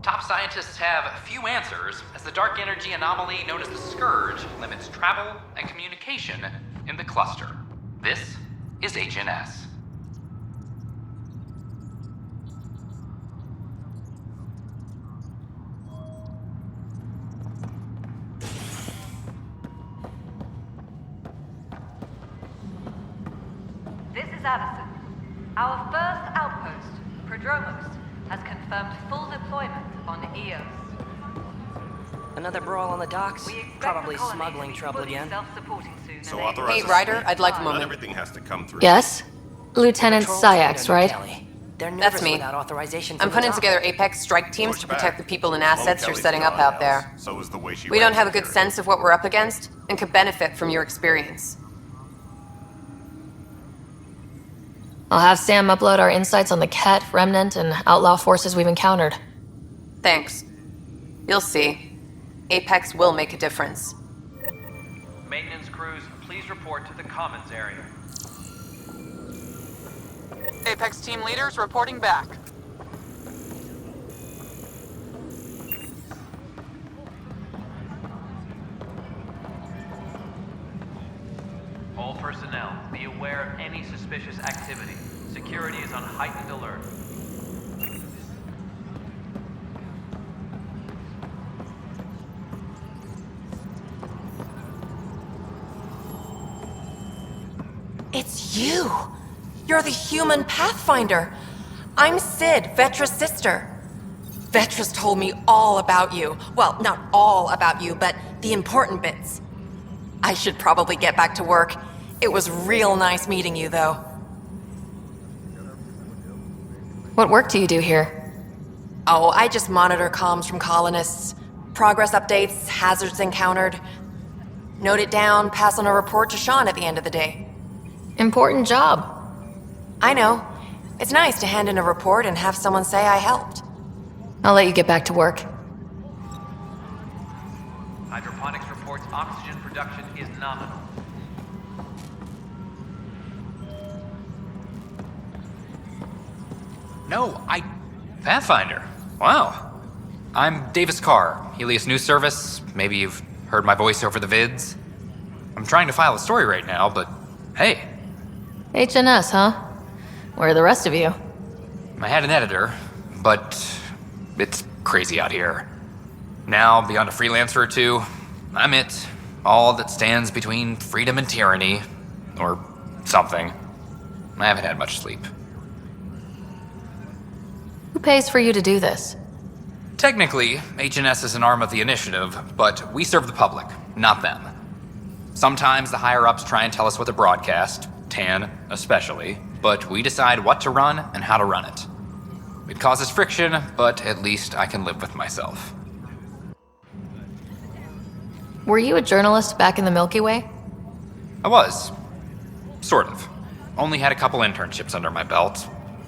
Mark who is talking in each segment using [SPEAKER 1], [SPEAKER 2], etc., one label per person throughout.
[SPEAKER 1] Top scientists have few answers, as the dark energy anomaly known as the Scourge limits travel and communication in the cluster. This is HNS.
[SPEAKER 2] This is Addison. Our first outpost, Prodomos, has confirmed full deployment on Eos.
[SPEAKER 3] Another brawl on the docks?
[SPEAKER 2] We expect
[SPEAKER 3] Probably
[SPEAKER 2] the colony
[SPEAKER 3] smuggling
[SPEAKER 2] to be
[SPEAKER 3] trouble
[SPEAKER 2] fully
[SPEAKER 3] again.
[SPEAKER 2] self-supporting soon,
[SPEAKER 4] So
[SPEAKER 2] and
[SPEAKER 4] authorize
[SPEAKER 5] Hey,
[SPEAKER 4] a
[SPEAKER 5] Ryder,
[SPEAKER 4] sweep.
[SPEAKER 5] I'd like a
[SPEAKER 4] Not
[SPEAKER 5] moment.
[SPEAKER 4] everything has to come through.
[SPEAKER 6] Yes? Lieutenant
[SPEAKER 3] Patrol
[SPEAKER 6] Syax,
[SPEAKER 3] commander
[SPEAKER 6] right?
[SPEAKER 3] Kelly. They're
[SPEAKER 5] That's
[SPEAKER 3] nervous
[SPEAKER 5] me.
[SPEAKER 3] without authorization
[SPEAKER 5] I'm
[SPEAKER 3] from
[SPEAKER 5] putting
[SPEAKER 3] the top.
[SPEAKER 5] together Apex strike teams
[SPEAKER 4] Looks
[SPEAKER 5] to protect the
[SPEAKER 4] back.
[SPEAKER 5] people and
[SPEAKER 4] Sloan
[SPEAKER 5] assets you're
[SPEAKER 4] Kelly's
[SPEAKER 5] setting up
[SPEAKER 4] drawing
[SPEAKER 5] out there.
[SPEAKER 4] nails. So is the way she
[SPEAKER 5] We don't
[SPEAKER 4] ran
[SPEAKER 5] have a
[SPEAKER 4] the
[SPEAKER 5] good
[SPEAKER 4] area.
[SPEAKER 5] sense of what we're up against, and could benefit from your experience.
[SPEAKER 6] I'll have Sam upload our insights on the Ket, Remnant, and outlaw forces we've encountered.
[SPEAKER 5] Thanks. You'll see. Apex will make a difference.
[SPEAKER 7] Maintenance crews, please report to the commons area.
[SPEAKER 8] Apex team leaders reporting back.
[SPEAKER 7] All personnel, be aware of any suspicious activity. Security is on heightened alert.
[SPEAKER 5] It's you! You're the human Pathfinder! I'm Sid, Vetra's sister. Vetra's told me all about you. Well, not all about you, but the important bits. I should probably get back to work. It was real nice meeting you, though.
[SPEAKER 6] What work do you do here?
[SPEAKER 5] Oh, I just monitor comms from colonists. Progress updates, hazards encountered. Note it down, pass on a report to Sean at the end of the day.
[SPEAKER 6] Important job.
[SPEAKER 5] I know. It's nice to hand in a report and have someone say I helped.
[SPEAKER 6] I'll let you get back to work.
[SPEAKER 7] Hydroponics reports oxygen production is nominal.
[SPEAKER 1] No, Pathfinder. Wow. I'm Davis Carr, Helios News Service. Maybe you've heard my voice over the vids. I'm trying to file a story right now, but hey,
[SPEAKER 6] HNS, huh? Where are the rest of you?
[SPEAKER 1] I had an editor, but it's crazy out here. Now, beyond a freelancer or two, I'm it. All that stands between freedom and tyranny. Or something. I haven't had much sleep.
[SPEAKER 6] Who pays for you to do this?
[SPEAKER 1] Technically, HNS is an arm of the initiative, but we serve the public, not them. Sometimes the higher-ups try and tell us what to broadcast, Tan especially, but we decide what to run and how to run it. It causes friction, but at least I can live with myself.
[SPEAKER 6] Were you a journalist back in the Milky Way?
[SPEAKER 1] I was. Sort of. Only had a couple internships under my belt.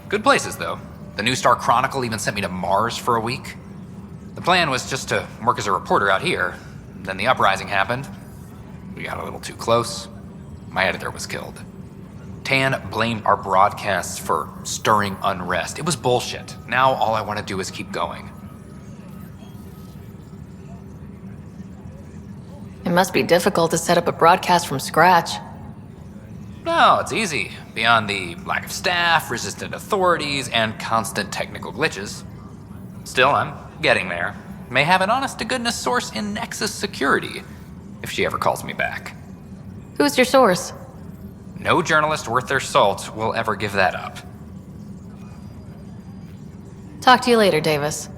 [SPEAKER 1] Good places, though. The New Star Chronicle even sent me to Mars for a week. The plan was just to work as a reporter out here. Then the uprising happened. We got a little too close. My editor was killed. Tan blamed our broadcasts for stirring unrest. It was bullshit. Now all I want to do is keep going.
[SPEAKER 6] It must be difficult to set up a broadcast from scratch.
[SPEAKER 1] No, it's easy. Beyond the lack of staff, resistant authorities, and constant technical glitches. Still, I'm getting there. May have an honest-to-goodness source in Nexus security, if she ever calls me back.
[SPEAKER 6] Who's your source?
[SPEAKER 1] No journalist worth their salt will ever give that up.
[SPEAKER 6] Talk to you later, Davis.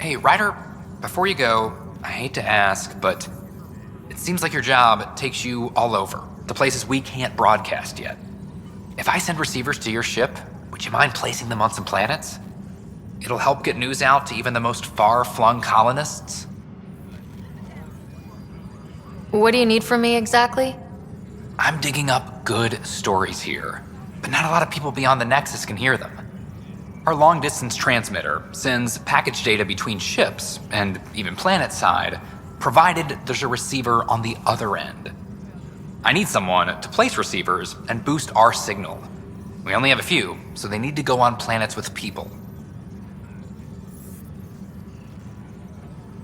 [SPEAKER 1] Hey, Ryder, before you go, I hate to ask, but it seems like your job takes you all over, the places we can't broadcast yet. If I send receivers to your ship, would you mind placing them on some planets? It'll help get news out to even the most far-flung colonists.
[SPEAKER 6] What do you need from me exactly?
[SPEAKER 1] I'm digging up good stories here, but not a lot of people beyond the Nexus can hear them. Our long-distance transmitter sends package data between ships, and even planet-side, provided there's a receiver on the other end. I need someone to place receivers and boost our signal. We only have a few, so they need to go on planets with people.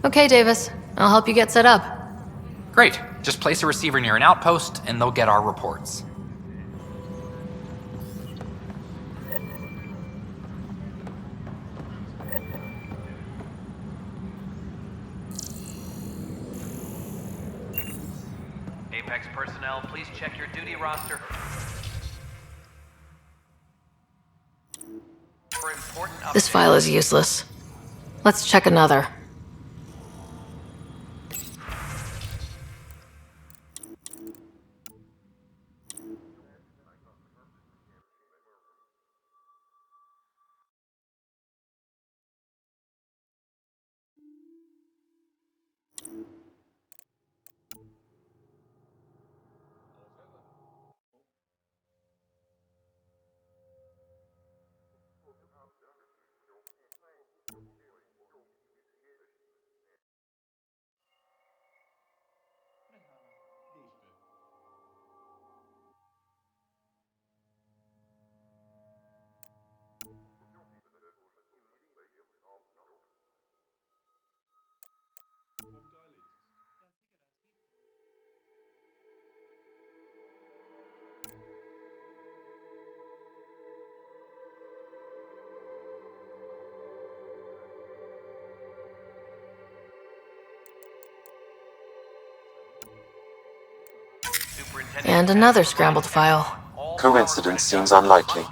[SPEAKER 6] Okay, Davis. I'll help you get set up.
[SPEAKER 1] Great. Just place a receiver near an outpost, and they'll get our reports.
[SPEAKER 7] Apex personnel, please check your duty roster for important updates.
[SPEAKER 6] This file is useless. Let's check another. And another scrambled file.
[SPEAKER 4] Coincidence seems unlikely.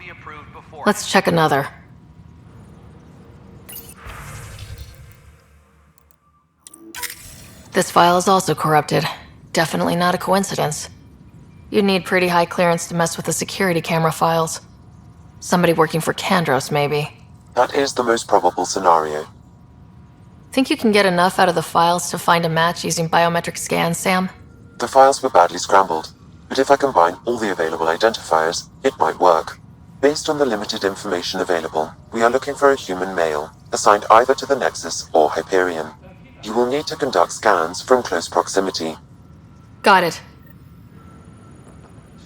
[SPEAKER 6] Let's check another. This file is also corrupted. Definitely not a coincidence. You'd need pretty high clearance to mess with the security camera files. Somebody working for Kandros, maybe.
[SPEAKER 4] That is the most probable scenario.
[SPEAKER 6] Think you can get enough out of the files to find a match using biometric scans, Sam?
[SPEAKER 4] The files were badly scrambled, but if I combine all the available identifiers, it might work. Based on the limited information available, we are looking for a human male, assigned either to the Nexus or Hyperion. You will need to conduct scans from close proximity.
[SPEAKER 6] Got it.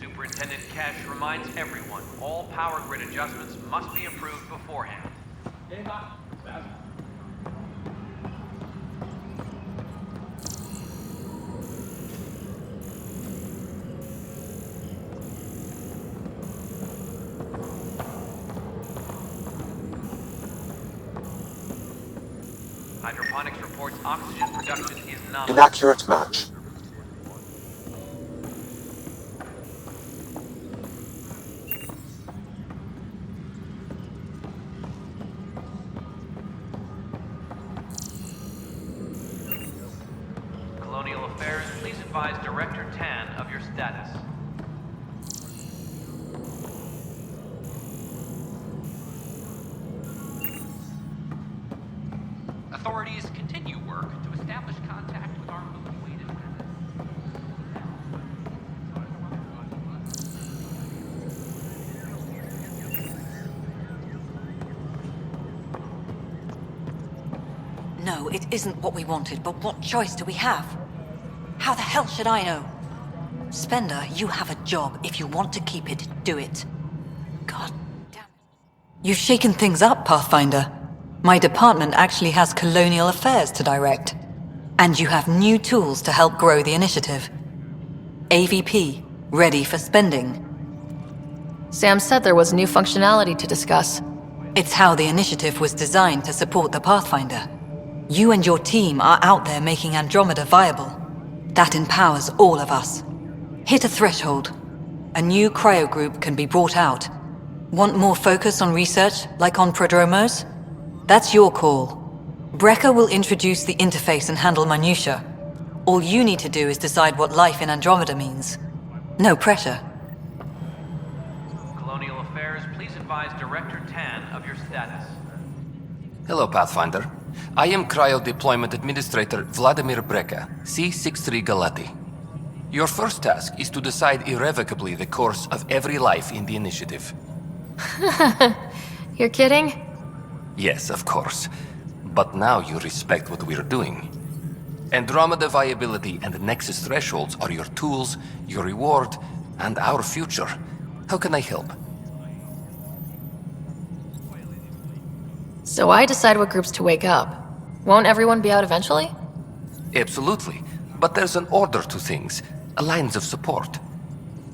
[SPEAKER 7] Superintendent Cash reminds everyone all power grid adjustments must be approved beforehand. Hydroponics reports oxygen production is nominal.
[SPEAKER 4] Inaccurate match.
[SPEAKER 7] Colonial Affairs, please advise Director Tan of your status.
[SPEAKER 1] Authorities continue work to establish contact with our awaited.
[SPEAKER 2] No, it isn't what we wanted, but what choice do we have? How the hell should I know? Spender, you have a job. If you want to keep it, do it. God damn it. You've shaken things up, Pathfinder. My department actually has colonial affairs to direct. And you have new tools to help grow the initiative. AVP, ready for spending.
[SPEAKER 6] Sam said there was new functionality to discuss.
[SPEAKER 2] It's how the initiative was designed to support the Pathfinder. You and your team are out there making Andromeda viable. That empowers all of us. Hit a threshold. A new cryo group can be brought out. Want more focus on research, like on Prodomos? That's your call. Brecker will introduce the interface and handle minutiae. All you need to do is decide what life in Andromeda means. No pressure.
[SPEAKER 7] Colonial Affairs, please advise Director Tan of your status.
[SPEAKER 9] Hello, Pathfinder. I am Cryo Deployment Administrator Vladimir Breca, C-63 Galati. Your first task is to decide irrevocably the course of every life in the initiative.
[SPEAKER 6] You're kidding?
[SPEAKER 9] Yes, of course. But now you respect what we're doing. Andromeda viability and Nexus thresholds are your tools, your reward, and our future. How can I help?
[SPEAKER 6] So I decide what groups to wake up. Won't everyone be out eventually?
[SPEAKER 9] Absolutely. But there's an order to things, lines of support.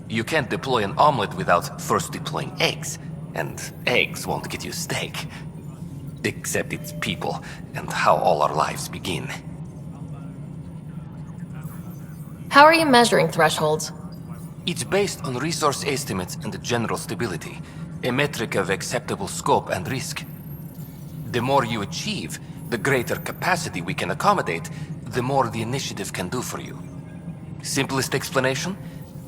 [SPEAKER 9] You can't deploy an omelet without first deploying eggs, and eggs won't get you steak. Except it's people, and how all our lives begin.
[SPEAKER 6] How are you measuring thresholds?
[SPEAKER 9] It's based on resource estimates and general stability, a metric of acceptable scope and risk. The more you achieve, the greater capacity we can accommodate, the more the initiative can do for you. Simplest explanation?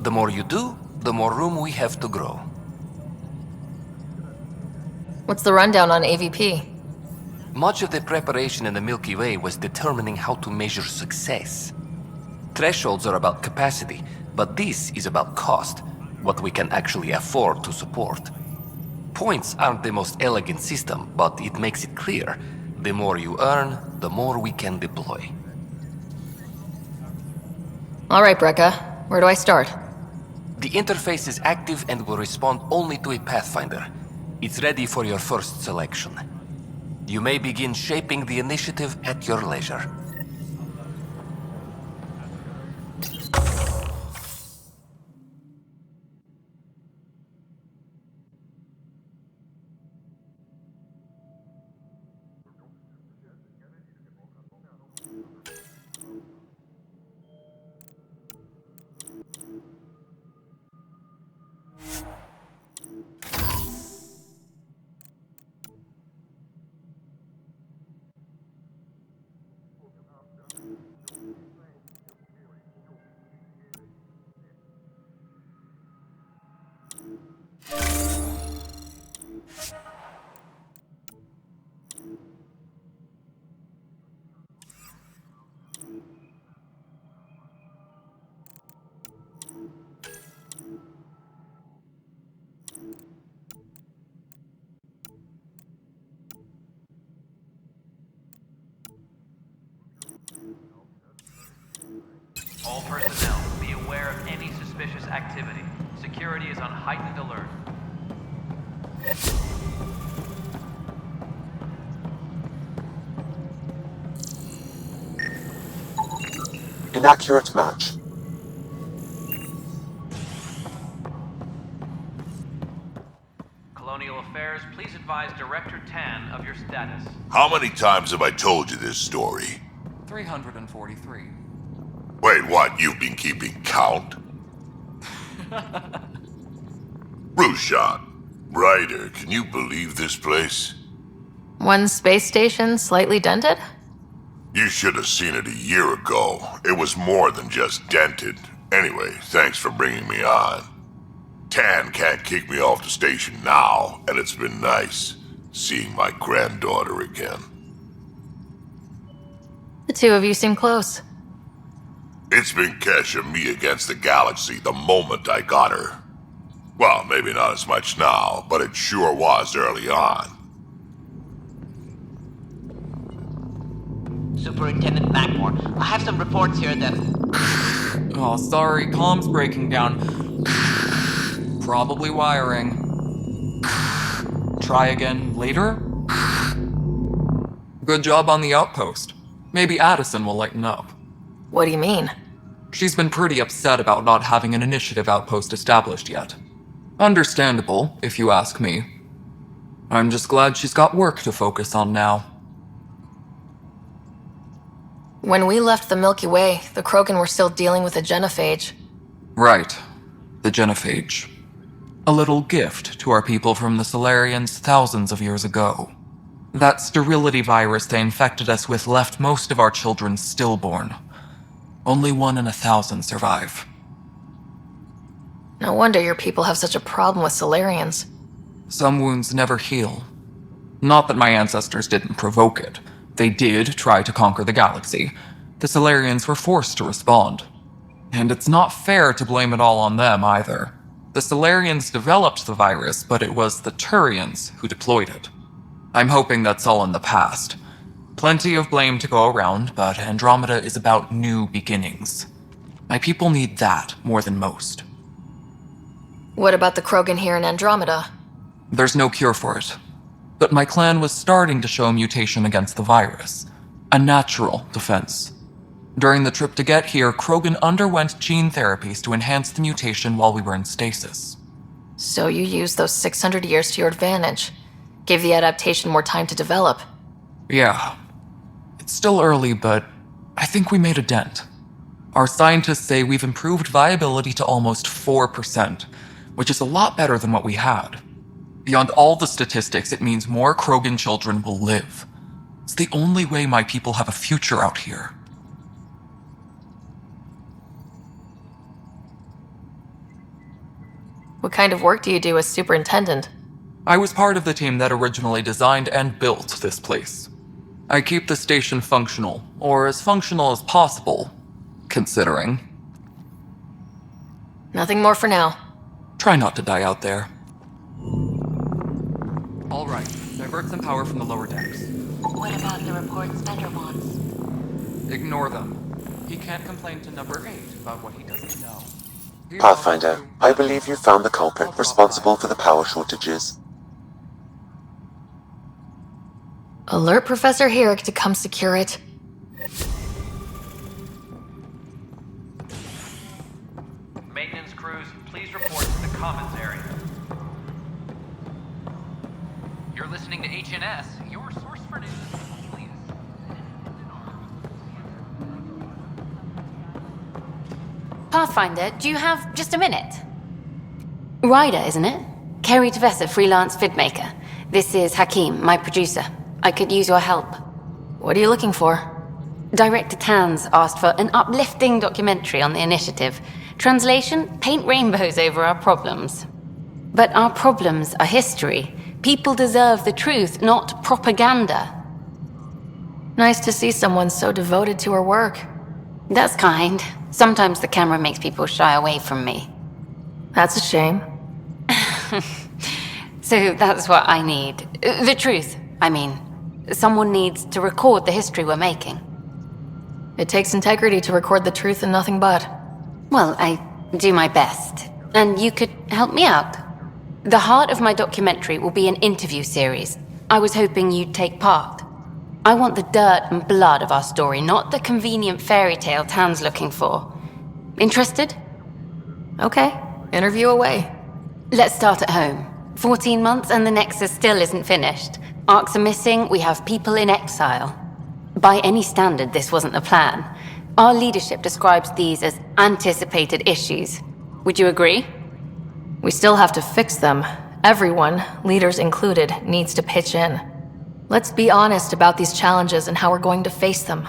[SPEAKER 9] The more you do, the more room we have to grow.
[SPEAKER 6] What's the rundown on AVP?
[SPEAKER 9] Much of the preparation in the Milky Way was determining how to measure success. Thresholds are about capacity, but this is about cost, what we can actually afford to support. Points aren't the most elegant system, but it makes it clear. The more you earn, the more we can deploy.
[SPEAKER 6] All right, Brekka. Where do I start?
[SPEAKER 9] The interface is active and will respond only to a Pathfinder. It's ready for your first selection. You may begin shaping the initiative at your leisure.
[SPEAKER 7] All personnel, be aware of any suspicious activity. Security is on heightened alert.
[SPEAKER 4] Inaccurate match.
[SPEAKER 7] Colonial Affairs, please advise Director Tan of your status.
[SPEAKER 10] How many times have I told you this story?
[SPEAKER 11] 343.
[SPEAKER 10] Wait, what? You've been keeping count? Rushan, Ryder, can you believe this place?
[SPEAKER 6] One space station slightly dented?
[SPEAKER 10] You should have seen it a year ago. It was more than just dented. Anyway, thanks for bringing me on. Tan can't kick me off the station now, and it's been nice seeing my granddaughter again.
[SPEAKER 6] The two of you seem close.
[SPEAKER 10] It's been Kesha, me against the galaxy the moment I got her. Well, maybe not as much now, but it sure was early on.
[SPEAKER 12] Superintendent Blackmore, I have some reports here that...
[SPEAKER 11] Oh, sorry, comm's breaking down. Probably wiring. Try again later? Good job on the outpost. Maybe Addison will lighten up.
[SPEAKER 6] What do you mean?
[SPEAKER 11] She's been pretty upset about not having an initiative outpost established yet. Understandable, if you ask me. I'm just glad she's got work to focus on now.
[SPEAKER 6] When we left the Milky Way, the Krogan were still dealing with a genophage.
[SPEAKER 11] Right. The genophage. A little gift to our people from the Solarians thousands of years ago. That sterility virus they infected us with left most of our children stillborn. Only 1 in 1,000 survive.
[SPEAKER 6] No wonder your people have such a problem with Solarians.
[SPEAKER 11] Some wounds never heal. Not that my ancestors didn't provoke it. They did try to conquer the galaxy. The Solarians were forced to respond. And it's not fair to blame it all on them either. The Solarians developed the virus, but it was the Turians who deployed it. I'm hoping that's all in the past. Plenty of blame to go around, but Andromeda is about new beginnings. My people need that more than most.
[SPEAKER 6] What about the Krogan here in Andromeda?
[SPEAKER 11] There's no cure for it. But my clan was starting to show mutation against the virus. A natural defense. During the trip to get here, Krogan underwent gene therapies to enhance the mutation while we were in stasis.
[SPEAKER 6] So you used those 600 years to your advantage. Gave the adaptation more time to develop.
[SPEAKER 11] Yeah. It's still early, but I think we made a dent. Our scientists say we've improved viability to almost 4%, which is a lot better than what we had. Beyond all the statistics, it means more Krogan children will live. It's the only way my people have a future out here.
[SPEAKER 6] What kind of work do you do as superintendent?
[SPEAKER 11] I was part of the team that originally designed and built this place. I keep the station functional, or as functional as possible, considering.
[SPEAKER 6] Nothing more for now.
[SPEAKER 11] Try not to die out there. All right, divert some power from the lower decks.
[SPEAKER 2] What about the reports Fender wants?
[SPEAKER 11] Ignore them. He can't complain to number 8 about what he doesn't know.
[SPEAKER 4] Pathfinder, I believe you found the culprit responsible for the power shortages.
[SPEAKER 6] Alert Professor Herrick to come secure it.
[SPEAKER 7] Maintenance crews, please report to the commons area.
[SPEAKER 1] You're listening to HNS, your source for news. Please.
[SPEAKER 13] Pathfinder, do you have just a minute? Ryder, isn't it? Kerry Tavessa, freelance vidmaker. This is Hakim, my producer. I could use your help.
[SPEAKER 6] What are you looking for?
[SPEAKER 13] Director Tans asked for an uplifting documentary on the initiative. Translation, paint rainbows over our problems. But our problems are history. People deserve the truth, not propaganda.
[SPEAKER 6] Nice to see someone so devoted to her work.
[SPEAKER 13] That's kind. Sometimes the camera makes people shy away from me.
[SPEAKER 6] That's a shame.
[SPEAKER 13] So that's what I need. The truth, I mean. Someone needs to record the history we're making.
[SPEAKER 6] It takes integrity to record the truth and nothing but.
[SPEAKER 13] Well, I do my best. And you could help me out. The heart of my documentary will be an interview series. I was hoping you'd take part. I want the dirt and blood of our story, not the convenient fairy tale Tan's looking for. Interested?
[SPEAKER 6] Okay, interview away.
[SPEAKER 13] Let's start at home. 14 months and the Nexus still isn't finished. Arcs are missing, we have people in exile. By any standard, this wasn't the plan. Our leadership describes these as anticipated issues. Would you agree?
[SPEAKER 6] We still have to fix them. Everyone, leaders included, needs to pitch in. Let's be honest about these challenges and how we're going to face them.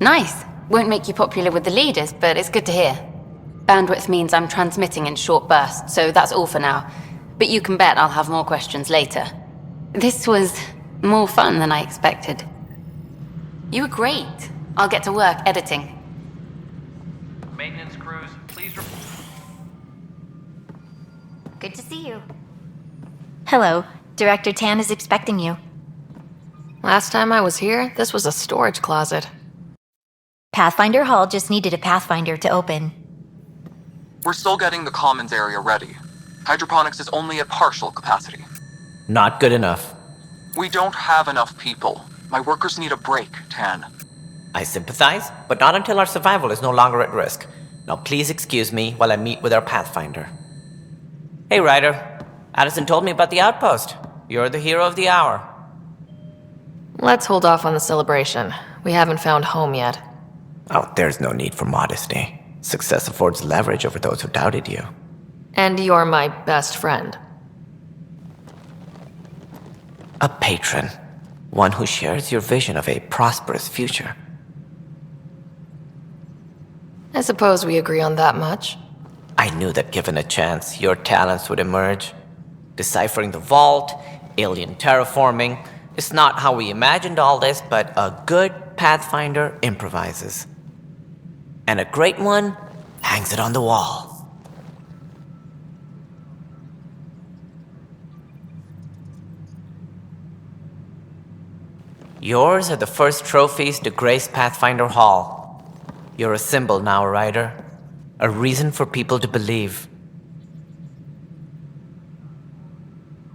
[SPEAKER 13] Nice. Won't make you popular with the leaders, but it's good to hear. Bandwidth means I'm transmitting in short bursts, so that's all for now. But you can bet I'll have more questions later. This was more fun than I expected. You were great. I'll get to work editing.
[SPEAKER 7] Maintenance crews, please report.
[SPEAKER 14] Good to see you. Hello. Director Tan is expecting you.
[SPEAKER 6] Last time I was here, this was a storage closet.
[SPEAKER 14] Pathfinder Hall just needed a Pathfinder to open.
[SPEAKER 11] We're still getting the commons area ready. Hydroponics is only at partial capacity.
[SPEAKER 12] Not good enough.
[SPEAKER 11] We don't have enough people. My workers need a break, Tan.
[SPEAKER 12] I sympathize, but not until our survival is no longer at risk. Now please excuse me while I meet with our Pathfinder. Hey, Ryder. Addison told me about the outpost. You're the hero of the hour.
[SPEAKER 6] Let's hold off on the celebration. We haven't found home yet.
[SPEAKER 12] Oh, there's no need for modesty. Success affords leverage over those who doubted you.
[SPEAKER 6] And you're my best friend.
[SPEAKER 12] A patron. One who shares your vision of a prosperous future.
[SPEAKER 6] I suppose we agree on that much.
[SPEAKER 12] I knew that given a chance, your talents would emerge. Deciphering the vault, alien terraforming. It's not how we imagined all this, but a good Pathfinder improvises. And a great one hangs it on the wall. Yours are the first trophies to grace Pathfinder Hall. You're a symbol now, Ryder. A reason for people to believe.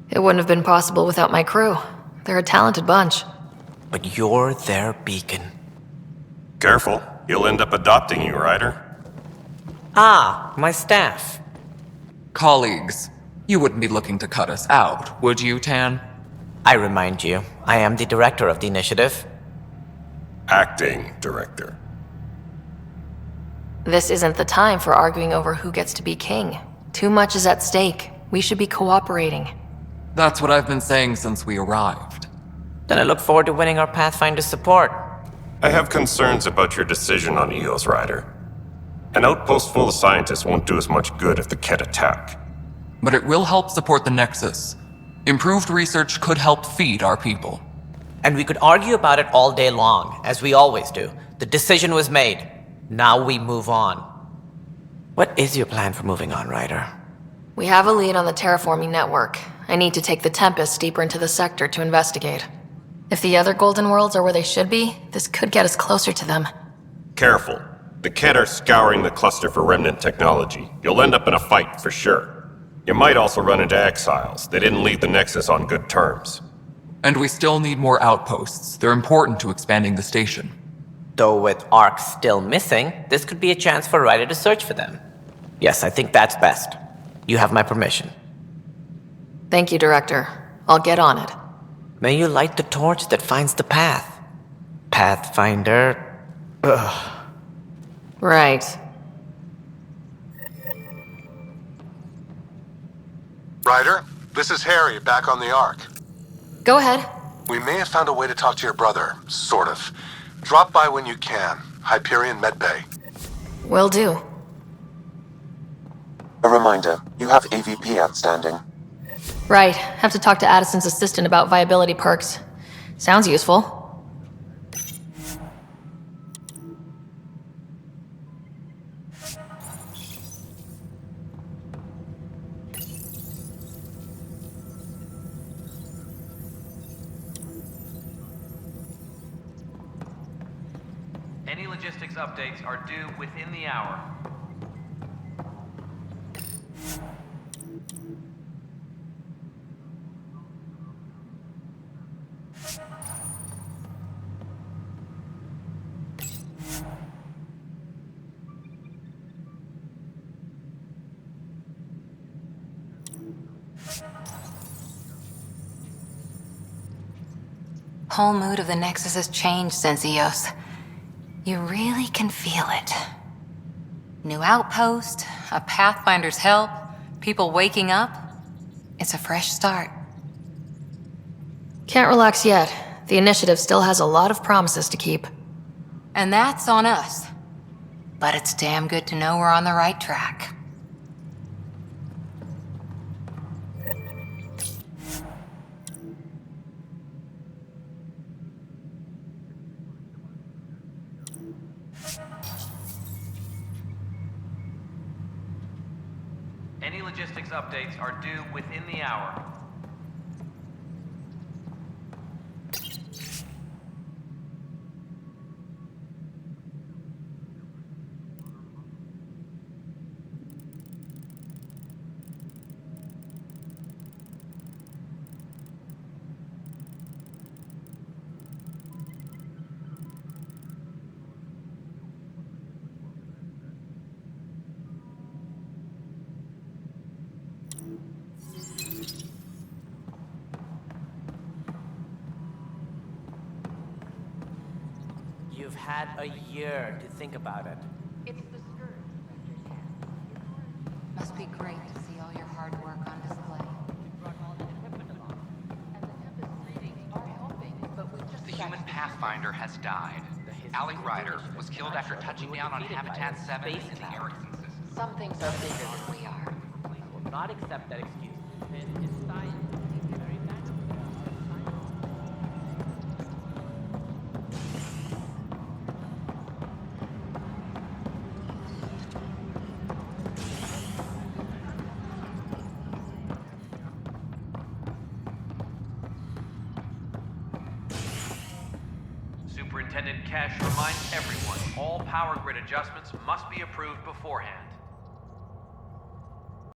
[SPEAKER 6] It wouldn't have been possible without my crew. They're a talented bunch.
[SPEAKER 12] But you're their beacon.
[SPEAKER 15] Careful. He'll end up adopting you, Ryder.
[SPEAKER 12] Ah, my staff.
[SPEAKER 11] Colleagues, you wouldn't be looking to cut us out, would you, Tan?
[SPEAKER 12] I remind you, I am the director of the initiative.
[SPEAKER 15] Acting director.
[SPEAKER 6] This isn't the time for arguing over who gets to be king. Too much is at stake. We should be cooperating.
[SPEAKER 11] That's what I've been saying since we arrived.
[SPEAKER 12] Then I look forward to winning our Pathfinder support.
[SPEAKER 15] I have concerns about your decision on EOS, Ryder. An outpost full of scientists won't do as much good if the Kett attack.
[SPEAKER 11] But it will help support the Nexus. Improved research could help feed our people.
[SPEAKER 12] And we could argue about it all day long, as we always do. The decision was made. Now we move on. What is your plan for moving on, Ryder?
[SPEAKER 6] We have a lead on the terraforming network. I need to take the Tempest deeper into the sector to investigate. If the other Golden Worlds are where they should be, this could get us closer to them.
[SPEAKER 15] Careful. The Kett are scouring the cluster for remnant technology. You'll end up in a fight for sure. You might also run into exiles. They didn't leave the Nexus on good terms.
[SPEAKER 11] And we still need more outposts. They're important to expanding the station.
[SPEAKER 12] Though with Ark still missing, this could be a chance for Ryder to search for them. Yes, I think that's best. You have my permission.
[SPEAKER 6] Thank you, Director. I'll get on it.
[SPEAKER 12] May you light the torch that finds the path. Pathfinder... Ugh.
[SPEAKER 6] Right.
[SPEAKER 16] Ryder, this is Harry, back on the Ark.
[SPEAKER 6] Go ahead.
[SPEAKER 16] We may have found a way to talk to your brother, sort of. Drop by when you can. Hyperion Medbay.
[SPEAKER 6] Will do.
[SPEAKER 4] A reminder, you have AVP outstanding.
[SPEAKER 6] Right. Have to talk to Addison's assistant about viability perks. Sounds useful.
[SPEAKER 7] Any logistics updates are due within the hour.
[SPEAKER 2] Whole mood of the Nexus has changed since EOS. You really can feel it. New outpost, a Pathfinder's help, people waking up. It's a fresh start.
[SPEAKER 6] Can't relax yet. The initiative still has a lot of promises to keep.
[SPEAKER 2] And that's on us. But it's damn good to know we're on the right track.
[SPEAKER 7] Any logistics updates are due within the hour.
[SPEAKER 12] You've had a year to think about it.
[SPEAKER 2] It's the skirt. Must be great to see all your hard work on display.
[SPEAKER 1] The human Pathfinder has died. Alec Ryder was killed after touching down on Habitat 7 in the Erickson system.
[SPEAKER 2] Some things are bigger than we are.
[SPEAKER 12] I will not accept that excuse.
[SPEAKER 7] Superintendent Cash reminds everyone all power grid adjustments must be approved beforehand.